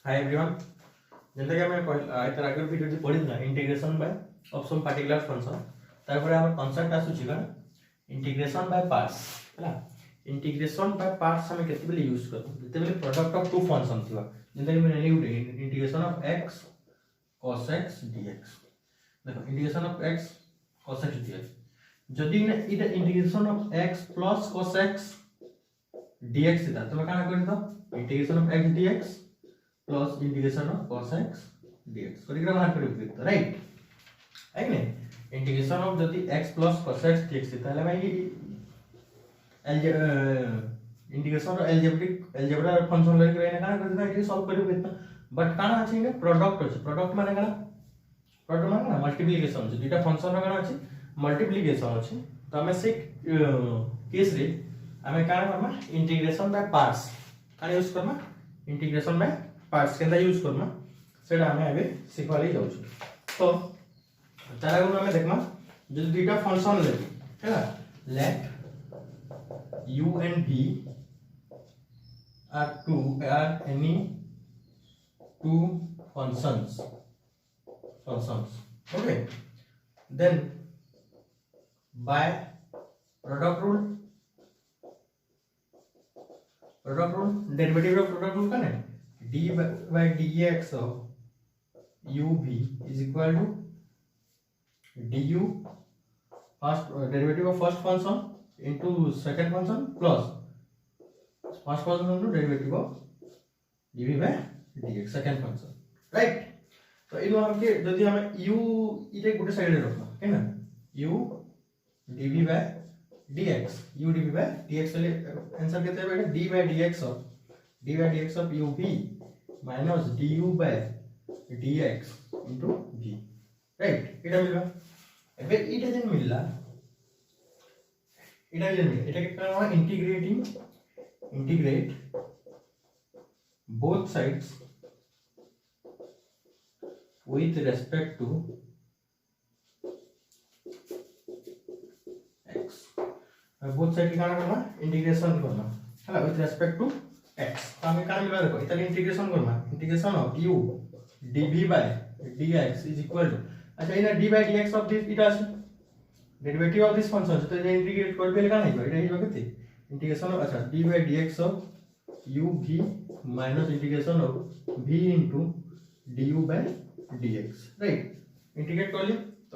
Hi everyone जेंता कि हमें इतर आगे वीडियो पढ़िला integration by of some particular function तारपर हमर कांसेप्ट आसुची का इंटीग्रेशन बाय पार्ट्स हला इंटीग्रेशन बाय पार्ट्स हमें केते बेले यूज करब जेते बेले प्रोडक्ट ऑफ टू फंक्शन थिबा जेंता कि मैं नेली integration of x cos x dx देखो integration of x cos x dx जदि ने इटा integration of x plus cos x dx था तो काना करि तो integration of x dx plus integration of cos x dx करिकरा बाहर करियो राइट है कि नहीं इंटीग्रेशन ऑफ जदि x plus cos x dx ताले भाई इंटीग्रेशन ऑफ अलजेब्रा फंक्शन लेके रहना काना करता है ये सॉल्व करियो कितना बट काना अछि ने प्रोडक्ट अछि प्रोडक्ट माने काना प्रोडक्ट माने मल्टीप्लिकेशन अछि दुटा फंक्शन काना अछि मल्टीप्लिकेशन अछि तो हमें से केस रे हमें काना करमा इंटीग्रेशन बाय पार्ट्स काना यूज करमा इंटीग्रेशन बाय पार्ट्स केंदा यूज करना सेटा हमें अबे सिखवाली जाउछ तो तारा गुण हमें देखमा जो दुटा फंक्शन ले हैला late u and v are any two functions okay then by product rule derivative of product rule का है d by dx of uv is equal to du first derivative of first function into second function plus first function into derivative of dv by dx second function right तो इनो हमके जदी हम u इटे गुटे side रे रखना है ना u dv by dx u dv by dx ले आंसर केते बेटा d by dx of uv minus du by dx into v right इटा मिलबा एबे इटा जन मिलला इटा के करना integrate both sides with respect to x both side का करना इंटीग्रेशन करना हला with respect to x तो हमें कान मिलबा देखो इताले इंटीग्रेशन करना integration of u dv by dx is equal to अच्छा इना d by dx of this इटा আছে डेरिवेटिव ऑफ दिस फंक्शन तो जे इंटीग्रेट कर बेले का नहीं इटा हिबा केते इंटीग्रेशन ऑफ अच्छा d by dx of u v minus integration of v into du by dx right integrate कर लियो तो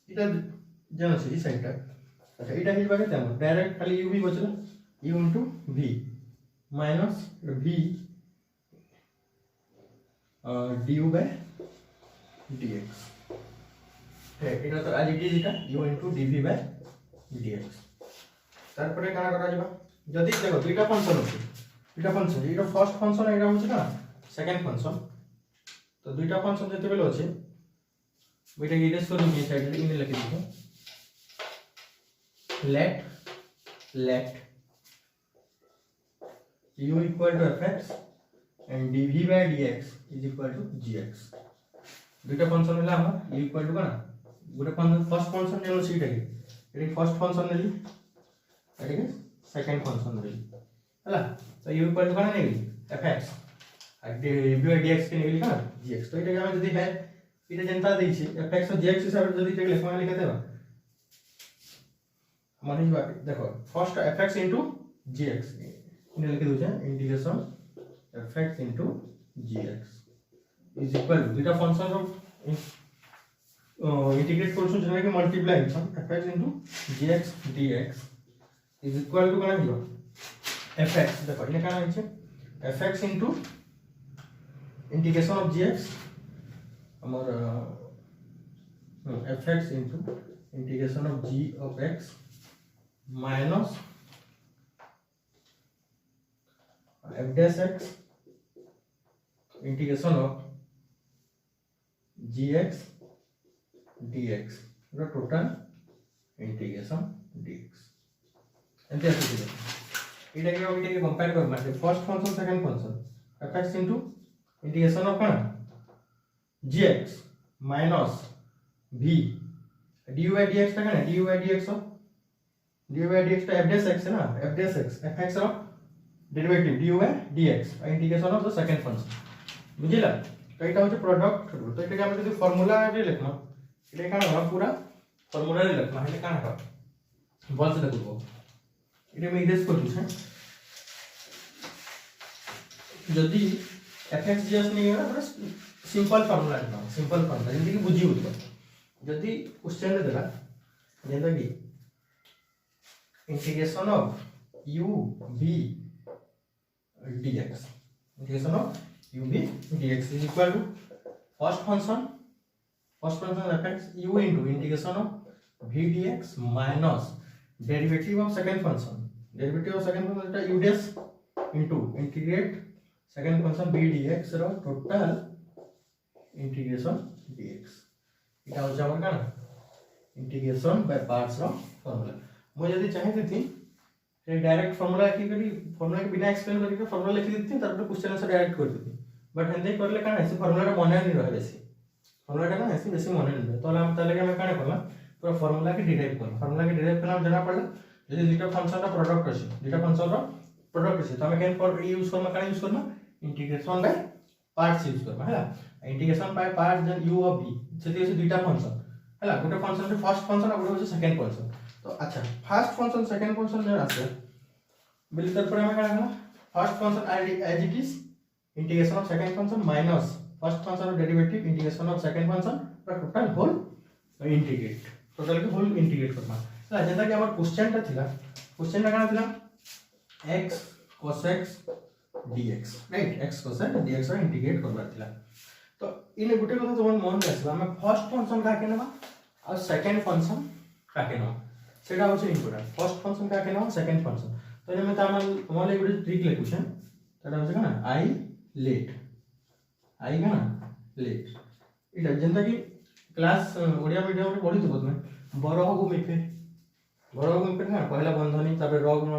इटा जानो से इस साइड अच्छा इटा हिबा केते हम डायरेक्ट खाली u v बचला u into v minus v du by dx है इटा तो आज इट इज इटा u into dv by dx तार परे काना करा जबा जदी देखो दुईटा फंक्शन इटा फर्स्ट फंक्शन एटा होछ ना सेकंड फंक्शन तो दुईटा फंक्शन जते बेले होछ बेटा इरेज कर दूं साइड रे इने लिखि दो let u equal to fx and dv by dx is equal to gx दुईटा फंक्शन होला हम u equal to कना गोटे फंक्शन फर्स्ट फंक्शन नेलो सीटा के एटी फर्स्ट फंक्शन नेली एटी के सेकंड फंक्शन नेली हला तो u equal to कना नेली fx और dv by dx के नेली कना gx तो इटा हम जदी है इटा जनता दै छी fx और gx हिसाब से जदी टेक लिखवा लिखा देबा माने बात देखो फर्स्ट fx gx इने लिख दो integration fx gx is equal to दुईटा फंक्शन ऑफ इंटीग्रेट करछो जेना कि multiply fx gx dx is equal to कना दियो fx देखो इने कना होइछे fx इंटीग्रेशन ऑफ gx हमर fx integration of g of x minus f dash x integration of gx dx पूरा total integration dx एंते आसी दिलो इटा के कंपेयर कर माने first function second function fx integration of कना gx minus v du by dx का कना du by dx तो f dash x है ना f dash x fx of derivative du by dx integration of the second function बुझिला तो एटा होचे प्रोडक्ट रूल तो एटा के हम जदी फार्मूला रे लिखमा एटा काना हो पूरा फार्मूला रे लिखमा हेले काना हो बस देखो एटा में इरेज कर दूछे जदी fx gs नहीं है ना सिंपल फार्मूला है सिंपल फार्मूला जदी कि बुझी होतो जदी क्वेश्चन रे देला जेंदा कि integration of u v dx integration of u v dx is equal to first function fx u into integration of v dx minus derivative of second function is u dash into integrate second function v dx रो total integration dx इटा हो जावर का integration by parts रो formula मैं यदि चाहे देती ये डायरेक्ट फार्मूला की करी फार्मूला के बिना एक्सप्लेन करके फार्मूला लिख देती तार पर क्वेश्चन आंसर डायरेक्ट कर देती बट हेंदे करले काना ऐसे फार्मूला मन नहीं रहे बेसी फार्मूला ना ऐसे बेसी मन नहीं रहे तो हम ताले हम काना करला पूरा फार्मूला के डिराइव करला फार्मूला के डिराइव करला जाना पड़ला यदि दुटा फंक्शन रा प्रोडक्ट अछि दुटा फंक्शन रा प्रोडक्ट अछि तो हम कैन फॉर यूज करना काना यूज करना इंटीग्रेशन बाय पार्ट्स यूज करबा हैला integration by parts then u of v सेति अछि दुटा फंक्शन हैला गुटे फंक्शन रे फर्स्ट फंक्शन और गुटे अछि सेकंड फंक्शन तो अच्छा फर्स्ट फंक्शन सेकंड फंक्शन जे आसे बिल्कुल पर हमें काना first function as it is integration of second function minus first function और derivative integration of second function पर टोटल होल इंटीग्रेट टोटल के होल इंटीग्रेट करना हैला जेता कि हमर क्वेश्चन ता थिला क्वेश्चन ता काना थिला x cos x dx right x cos x dx रो इंटीग्रेट करबार थिला तो इने गुटे কথা তোমার মন রাখবা আমি ফার্স্ট ফাংশন কাকে নেবা আর সেকেন্ড ফাংশন কাকে নেবা সেটা হচ্ছে ইম্পর্টেন্ট ফার্স্ট ফাংশন কাকে নেবা সেকেন্ড ফাংশন তো এনে মতে আমার তোমার লাগি গুটে ট্রিক লিখুছেন সেটা হচ্ছে না i let i না let এটা যেটা কি ক্লাস ওড়িয়া মিডিয়াম রে পড়িতো তুমি বড় হগু মিফে না পহলা বন্ধনী তারপরে র গুণ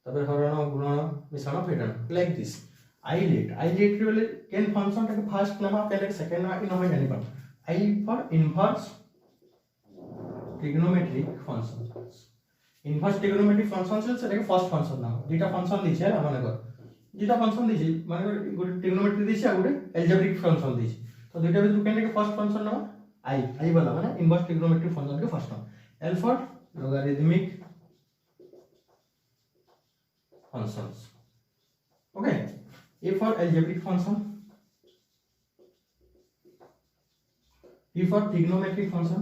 তারপরে হরণ গুণন মিশ্রণ ফেটানো লাইক দিস i let রে বলে কেন ফাংশনটাকে ফার্স্ট নামা কেন সেকেন্ড নামা কি নহয় জানি পাম i for inverse trigonometric functions inverse trigonometric functions সেটাকে ফার্স্ট ফাংশন নাম দুইটা ফাংশন দিছে না মনে কর দুইটা ফাংশন দিছে মানে গুড trigonometry দিছে আর গুড algebraic ফাংশন দিছে তো দুইটা ভিতর কেনকে ফার্স্ট ফাংশন নাম i বলা মানে inverse trigonometric function के फर्स्ट नाम l for logarithmic functions okay a for algebraic function t for trigonometric function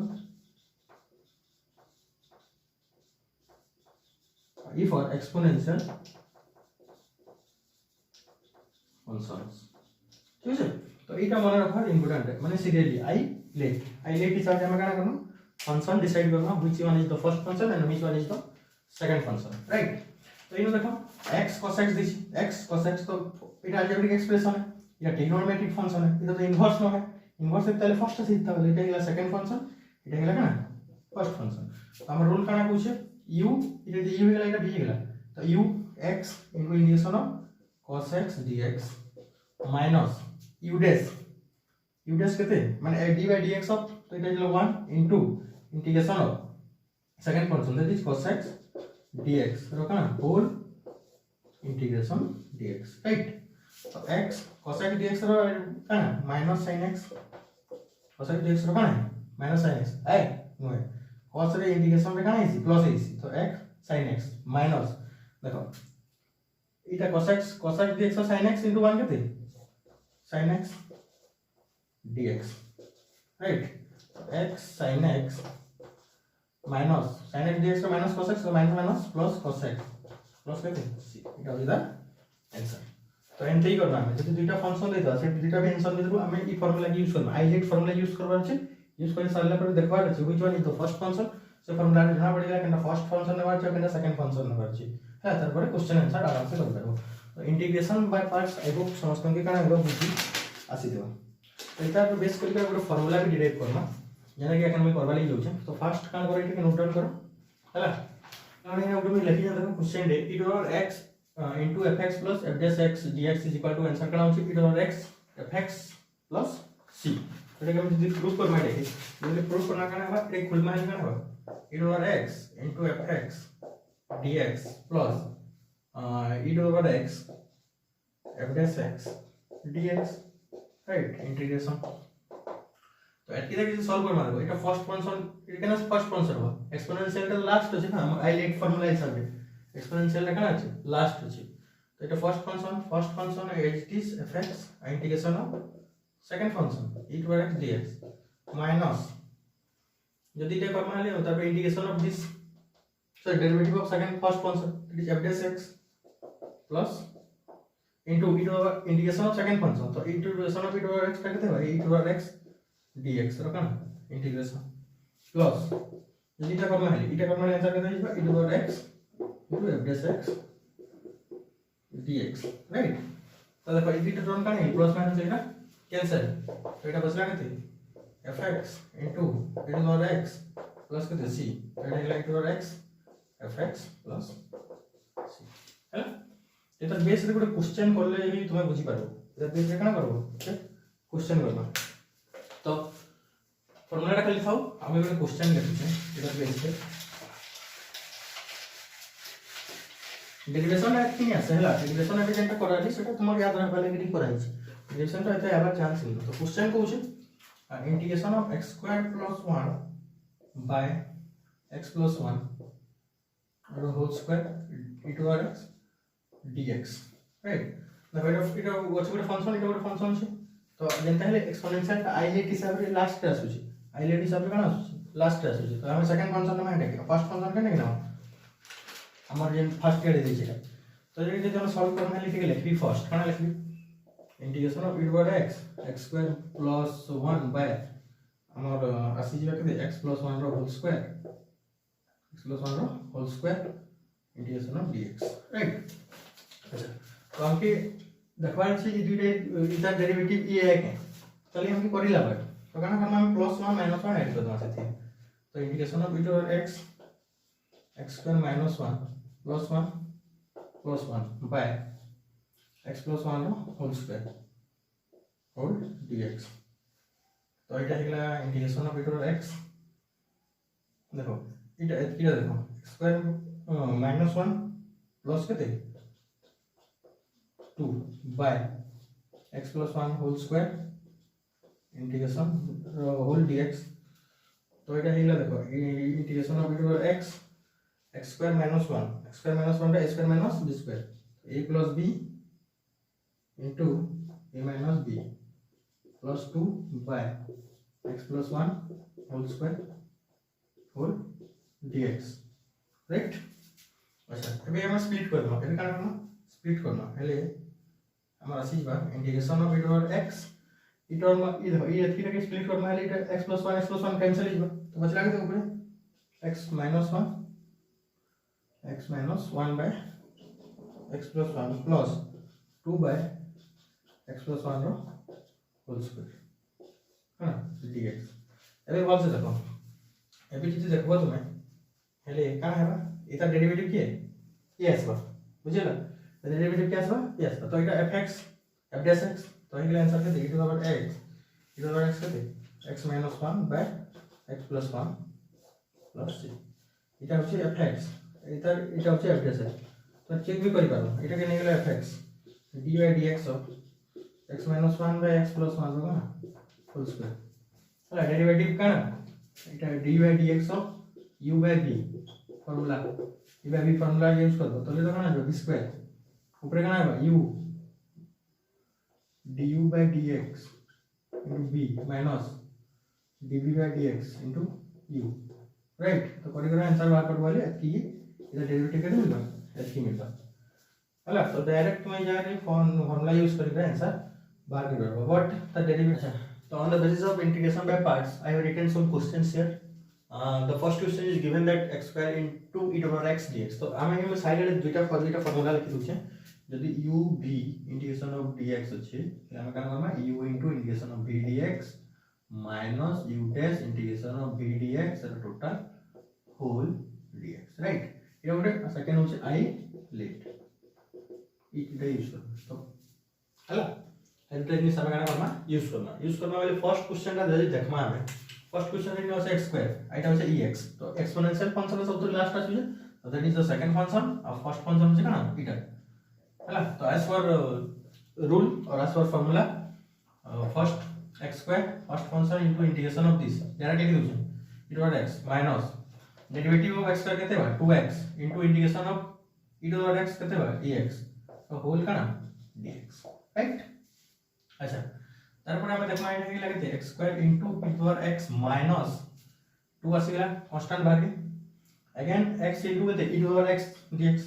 e for exponential functions ठीक है तो एटा मन रखा इंपोर्टेंट है माने सीरियसली i let हिसाब से हम काना करनो फंक्शन डिसाइड करना which one is the first function and which one is the second function right तो इनो देखो x cos x this x cos x तो एटा अलजेब्रिक एक्सप्रेशन है एटा ट्रिगोनोमेट्रिक फंक्शन है एटा तो इनवर्स न है इनवर्स से पहले फर्स्ट से इतना एटा गेला सेकंड फंक्शन एटा गेला काना फर्स्ट फंक्शन तो हमर रूल काना पूछे u इटा दी u गेला एटा v गेला तो u x into integration of cos x dx minus u dash केते माने d by dx ऑफ तो एटा गेला 1 into integration of second function that is cos x dx रो काना होल इंटीग्रेशन dx राइट तो x cos x dx रो काना minus sin x cos x dx रो काना minus sin x ए no cos रे integration रे काना इसी प्लस इसी तो x sin x माइनस देखो इटा cos x dx और sin x into 1 केते sin x dx राइट तो x sin x minus sin x dx तो माइनस cos x तो minus plus cos x plus केते इटा हो द आंसर तो एंते ही करना है जति दुईटा फंक्शन देता से दुईटा भी आंसर देबो हमें ई फार्मूला यूज करबा i let फार्मूला यूज करबार छै यूज कर सारला पर देखबार छै which one is the first function से फार्मूला जना पड़ेगा केना फर्स्ट फंक्शन नेबार छै केना सेकंड फंक्शन नेबार छै है तार पर क्वेश्चन आंसर आराम से कर परबो तो integration by parts I hope समझ के काना हेबो बुद्धि आसी देबो तो एटा पर बेस करके एक फार्मूला भी डिराइव करना जेना कि एखन मैं करबा ले जाउ छै तो फर्स्ट कान करे के नोट डाउन करो हैला हमने यहाँ में लिखी जाता है question day e to x into fx plus f dash x dx is equal to answer करना होची e to x fx plus c तो हम यदि प्रूफ कर मारे ये प्रूफ करना करना है एक खुल में करना है e to x into fx dx plus e to x f dash x dx right integration तो एटकी तक जे सॉल्व करबा देखो एटा first function it first function हो एक्सपोनेंशियल टा लास्ट अछि ना आई लेट फार्मूला हिसाब से एक्सपोनेंशियल टा कना अछि लास्ट अछि तो एटा first function it is fx integration of second function e to x dx minus যদি এটা করবা হলে তারপর integration of this so derivative of second first function it is f dash x plus into e to the integration of second function तो integration of e to the x का कितना है e to the x dx रखा ना integration plus यदि क्या करना है आंसर कितना है e to the x into f dash x dx right तो देखो इसी टर्म का नहीं प्लस माइनस है ना कैंसिल तो এটা बचला कितने fx into e to the x plus कितने c এটা है e to the x fx plus c है এটা বেস রে গোটে কোশ্চেন করলে হি তুমি বুঝি পারো এটা বেস রে কানা করবো কোশ্চেন করবা তো ফর্মুলাটা খালি থাও আমি গোটে কোশ্চেন লিখুছে এটা বেস রে ডেরিভেশন একটি আছে হলা ডেরিভেশন এবে যেটা করা আছে সেটা তোমার याद রাখবা লাগি করা আছে ডেরিভেশন টা এতে আবার চান্স নেই তো কোশ্চেন কোছে integration of x square plus 1 by x plus 1 और whole square e to r x dx right now এটা গোटे फंक्शन এটা গোटे फंक्शन আছে তো যেটা হলে এক্সপোনেনশিয়াল টা আইলেট হিসাবে লাস্ট রে আসুছি আইলেট হিসাবে কোন আসুছি লাস্ট রে আসুছি তো আমি সেকেন্ড फंक्शन না এটা ফার্স্ট फंक्शन কে না আমার যে ফার্স্ট ইয়ারে দিয়েছে তো যদি আমরা সলভ করতে হলে ঠিক লিখবি ফার্স্ট কোন লিখবি integration of e to x x square plus 1 by हमर আসি যাবে কেতে x प्लस 1 रो होल स्क्वायर x प्लस 1 रो whole square integration of dx right अच्छा तो हमके देखबार छै ई दुइटा इधर डेरिवेटिव ये है के चलिए हमके करिला बात तो काना करना हम प्लस 1 माइनस 1 ऐड कर दवा सकते हैं तो integration of e to x x square minus 1 plus 1 by x plus 1 whole square whole dx तो এটা হইলা integration of e to x देखो এটা দেখো স্কয়ার माइनस 1 प्लस কত 2 by x plus 1 whole square integration whole dx तो এটা হইলা দেখো integration of e to x x square minus 1 x square minus 1 টা a square minus b square a plus b into a minus b plus 2 by x plus 1 whole square whole dx right अच्छा अबे हम split करना है काना करना split करना हेले हमारा आसी बा integration of e to x e to ई देखो ये थी के स्प्लिट करना है इटा x plus 1 कैंसिल हो तो बचला के ऊपर x minus 1 by x plus 1 plus 2 by x plus 1 रो होल स्क्वायर हां dx एबे बोल से देखो एबे चीज देखबो तुमे हेले का हेबा एटा डेरिवेटिव की है ये आसबा बुझिला डेरिवेटिव क्या आसबा ये आसबा तो एटा fx f dash x तो एगला आंसर के e to the power x e to the power x के x minus 1 by x plus 1 plus c এটা হচ্ছে fx এটা হচ্ছে f dash x তো চেক भी করি পারো এটা কে নিয়ে গেলে fx dy dx of x minus 1 by x plus 1 होगा ना होल स्क्वायर हला डेरिवेटिव का ना এটা dy dx of u by v formula u by v formula use कर दो तो ले तो ना v स्क्वायर ऊपर का ना u du by dx into v minus dv by dx into u right तो करी करा आंसर बाहर कर वाले की इधर डेरिवेटिव कर मिलता है की मिलता हला तो डायरेक्ट में जा रही फार्मूला यूज करके आंसर बाहर कर दो what the derivative so on the basis of integration by parts I have written some questions here the first question is given that x square into e to the x dx तो আমি এখানে সাইডে দুইটা formula লিখি দিচ্ছি যদি u v integration of dx আছে তাহলে আমরা কেন করব u into integration of v dx minus u dash integration of v dx এর টোটাল হোল dx রাইট এটা ଗୋଟେ সেকেন্ড হচ্ছে i let এটা ইউজ করব তো হলো এটা নিয়ে সব গানা করবা यूज करना वाले फर्स्ट क्वेश्चन টা যদি দেখমা আমি फर्स्ट क्वेश्चन রে আছে x স্কয়ার এটা হচ্ছে ex তো এক্সপোনেনশিয়াল ফাংশন সবথ লাস্ট আছে তো that is the second function আর ফার্স্ট ফাংশন হচ্ছে না এটা হলা তো as per rule or as per formula first x square first function into integration of this direct लिख दउछ e to the x minus derivative of x square केते बा 2x into integration of e to the x केते बा ex तो whole काना dx right. अच्छा तार पर हम देखमा एटा के लागते x square into e to the x minus 2 आसीला कांस्टेंट बाहर के अगेन x इनटू केते e to the x dx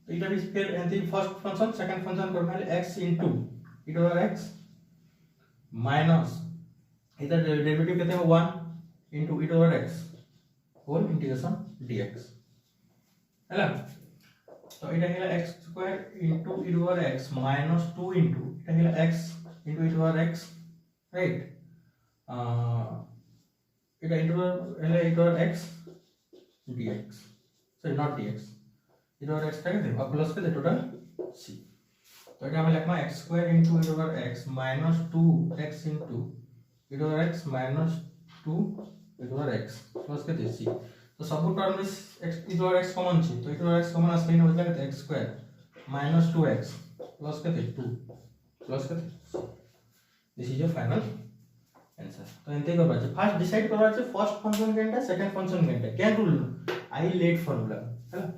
तो इटा इज फिर anti first function second function करना है x into e to the x minus इधर डेरिवेटिव कितने हैं 1 into e to the x whole integration dx हैला तो इटा हेला x square into e to the x minus 2 into इटा हेला x into e to the x right इटा इनटू हेला e to the x dx sorry not dx e to the x का दे और प्लस के दे टोटल c तो এটা আমরা লিখবা x square into e to the x minus 2x into e to the x minus 2 e to the x plus के देसी तो सब टर्म में x e to the x common छी तो e to the x common আসলে না হয়ে যাবে x square minus 2x plus के दे 2 प्लस के this is your final answer. तो एंते करबा छै फर्स्ट डिसाइड करबा छै फर्स्ट फंक्शन केनटा सेकंड फंक्शन केनटा क्या रूल आई लेट फार्मूला है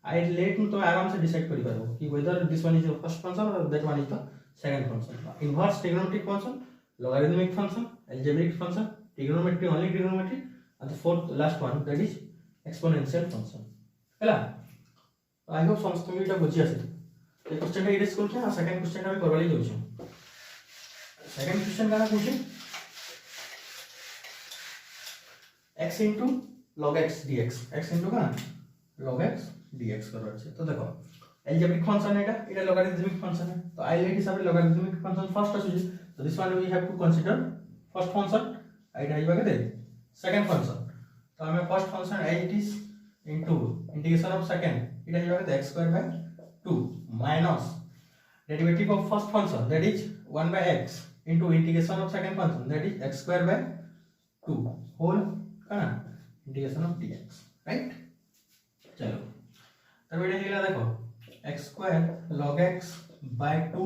I let तो आराम से डिसाइड करि पारो कि whether this one is the first function और that one is the second function. Inverse trigonometric function, logarithmic function, algebraic function, trigonometry only trigonometry and the fourth last one that is exponential function हैला। I hope समस्त में एटा बुझि आसे। ए question का erase करछे आ second question का भी करवाली जाउछे। Second question का पूछे x into log x dx x into का log x dx करवा छै। तो देखो algebraic function এটা logarithmic function है तो I लेट हिसाब से logarithmic function फर्स्ट आछे तो this one we have to consider first function एटा आइबा के दे सेकंड फंक्शन तो हमें first function it is into integration of second एटा आइबा के x square by 2 minus derivative of first function that is 1 by x into integration of second function that is x square by 2 whole का integration of dx right. चलो तब ये हिला देखो x square log x by 2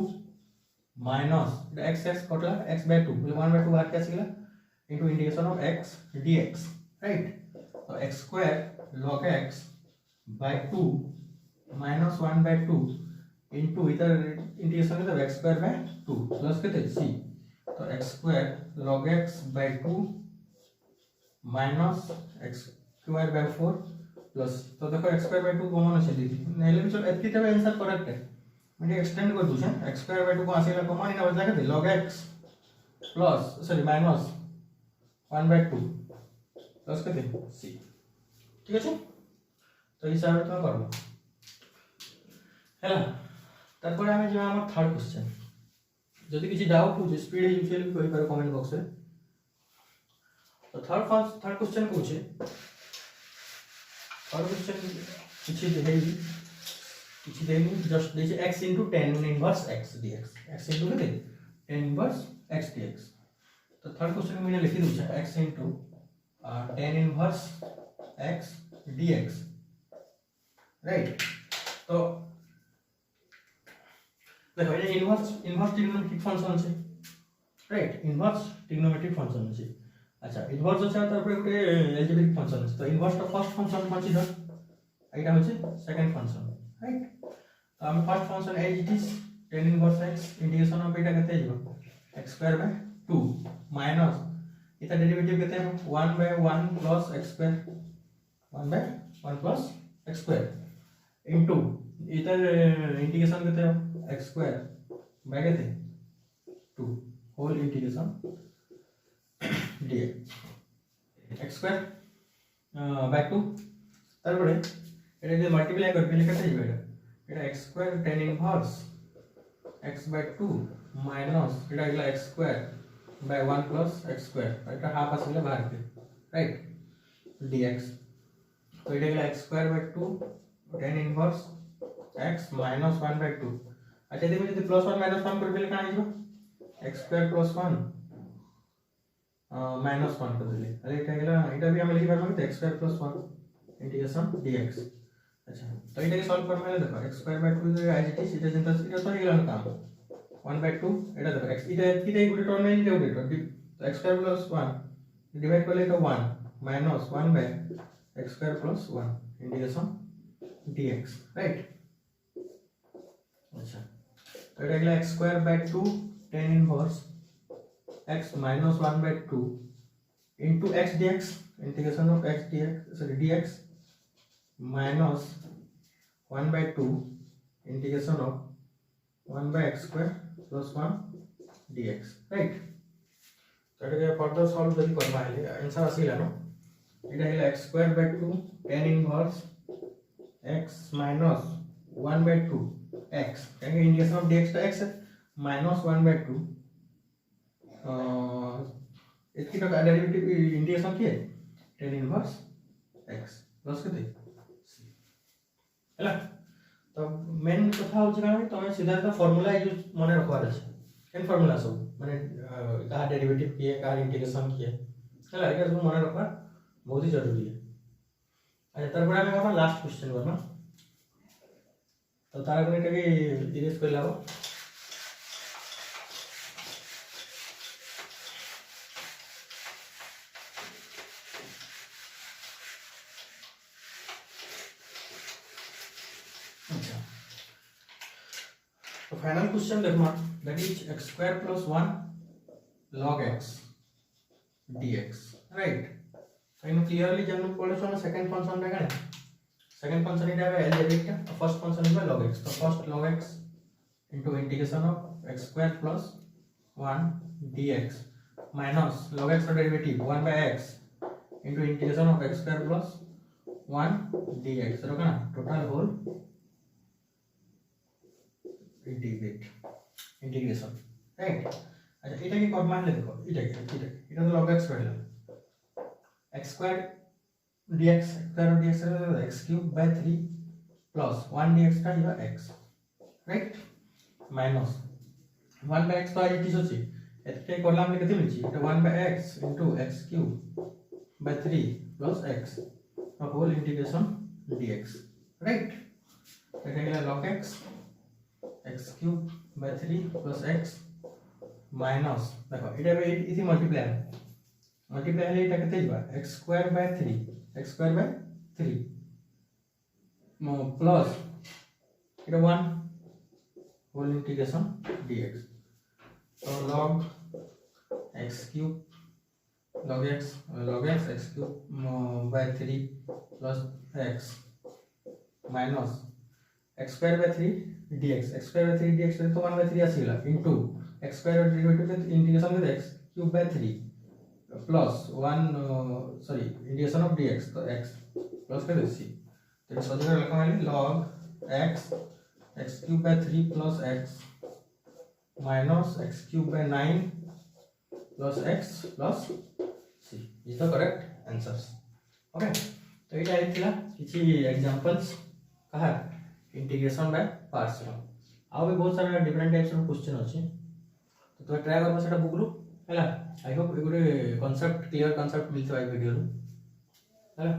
minus x x कटला x by 2 मतलब 1 by 2 बाहर क्या सिला into integration of x dx right. तो x square log x by 2 minus 1 by 2 into इधर इंटीग्रेशन मतलब x स्क्वायर by 2 प्लस कितने c तो x square log x by 2 minus x square by 4 plus तो देखो x स्क्वायर बाय 2 कॉमन আছে दीदी नेले भी चलो एतकी तबे आंसर करेक्ट है मैं एक्सटेंड कर दूं x स्क्वायर बाय 2 को आसेला कॉमन इना बदला के log x plus sorry minus 1 by 2 plus के c ठीक আছে तो हिसाब तो करबो हैला। তারপরে আমি যে আমার থার্ড क्वेश्चन যদি কিছু ডাউট हो স্পিড ইউজুয়ালি কই পারো কমেন্ট বক্সে। तो थर्ड क्वेश्चन पूछे और क्वेश्चन किछि देनी just this x into tan inverse x dx x into के tan इनवर्स x dx। तो थर्ड क्वेश्चन में मैंने लिख दूं x into tan inverse x dx right. तो देखो ये इनवर्स ट्रिग्नोमेट्रिक फंक्शन আছে राइट इनवर्स ट्रिग्नोमेट्रिक फंक्शन আছে। अच्छा इनवर्स আছে তারপরে ଗୋଟେ algebraic फंक्शन আছে तो इनवर्स টা फर्स्ट फंक्शन কনসিডার এটা হচ্ছে সেকেন্ড ফাংশন রাইট। তো আমি first function as it is tan inverse x integration of এটা কেতে যাব x স্কয়ার বাই 2 মাইনাস এটা ডেরিভেটিভ কেতে 1 by 1 plus x square 1 by 1 plus x square into এটা इंटीग्रेशन কেতে x স্কয়ার বাই কেতে 2 whole integration dx x square by 2 তারপরে এটা যদি মাল্টিপ্লাই করবে লিখতে যাবে এটা x square tan inverse x by 2 minus এটা গেল x square by 1 plus x square এটা হাফ আসলে বাহির কে রাইট dx। তো এটা গেল x square by 2 tan inverse x minus 1 by 2। আচ্ছা দেখো যদি প্লাস 1 মাইনাস 1 করবে কানা আইবো x স্কয়ার প্লাস 1 माइनस 1 कर दिले अरे এটা গেল এটা भी हम लिख पाबो तो x square plus 1 integration dx। अच्छा तो এটা के सॉल्व करबे देखो x square by 2 as it is এটা যেটা এটা তো গেল काम 1/2 এটা দেখো x এটা কি গুলো টর্ম নেই এটা গুলো তো x স্কয়ার প্লাস 1 ডিভাইড করলে এটা 1 minus 1 by x square plus 1 integration dx right. আচ্ছা তো এটা গেল x square by 2 tan inverse x minus 1/2 into x dx integration of x dx sorry dx minus 1/2 integration of 1 by x square plus 1 dx right। तो এটা further solve जदी करबा हेले answer आसीला न এটা হলো x square by 2 tan inverse x minus 1/2 x यानी इंटीग्रेशन ऑफ dx का x minus 1/2 इसकी तो डेरिवेटिव इंटीग्रेशन की है tan इनवर्स x प्लस के दे हैला। तो मेन कथा हो जगह में तुम्हें सीधा तो फार्मूला यूज मने रखवार है केन फार्मूला सब माने का डेरिवेटिव की है का इंटीग्रेशन की है हैला एका सब मने रखवा बहुत ही जरूरी है। अच्छा तार पर हमें अपन लास्ट क्वेश्चन करना तो तार को एटा के इरेज कर लाओ। तो फाइनल क्वेश्चन देखना that is x square plus 1 log x dx right. तो इन क्लियरली जब हम पढ़े सो सेकंड फंक्शन रे कने सेकंड फंक्शन इटा है algebraic का first function is log x। तो first log x into integration of x square plus 1 dx minus log x का derivative 1 by x into integration of x square plus 1 dx तो ना total whole integration right. अच्छा এটা কি কর মান দেখো এটা তো log x করলে x square dx square dx x cube by 3 plus 1 dx का ये x right minus 1 by x तो आई किस होची এটাকে করলাম আমরা কত মিলছি এটা 1 by x into x cube by 3 plus x whole integration dx right. এটা গেল log x x cube by 3 plus x minus देखो इटा पे इसी मल्टीप्लाई है इटा कितने जबा x square by 3 प्लस इटा 1 होल इंटीग्रेशन dx तो log x cube log x x cube by 3 plus x minus x square by 3 dx x square by 3 dx तो 1 by 3 आसीला into x square डेरिवेटिव के integration में x cube by 3 plus 1 sorry integration of dx तो x plus कर c तो solution लिखा है log x cube by 3 plus x minus x cube by 9 plus x plus c is the correct answers okay. तो ये आइथिला किछि examples कहा integration by parts आ भी बहुत सारा डिफरेंट टाइप्स ऑफ क्वेश्चन अछि तो ट्राई करबा सेटा बुक रू हैला। I hope A Gute concept clear concept मिलतो आई वीडियो रू हैला।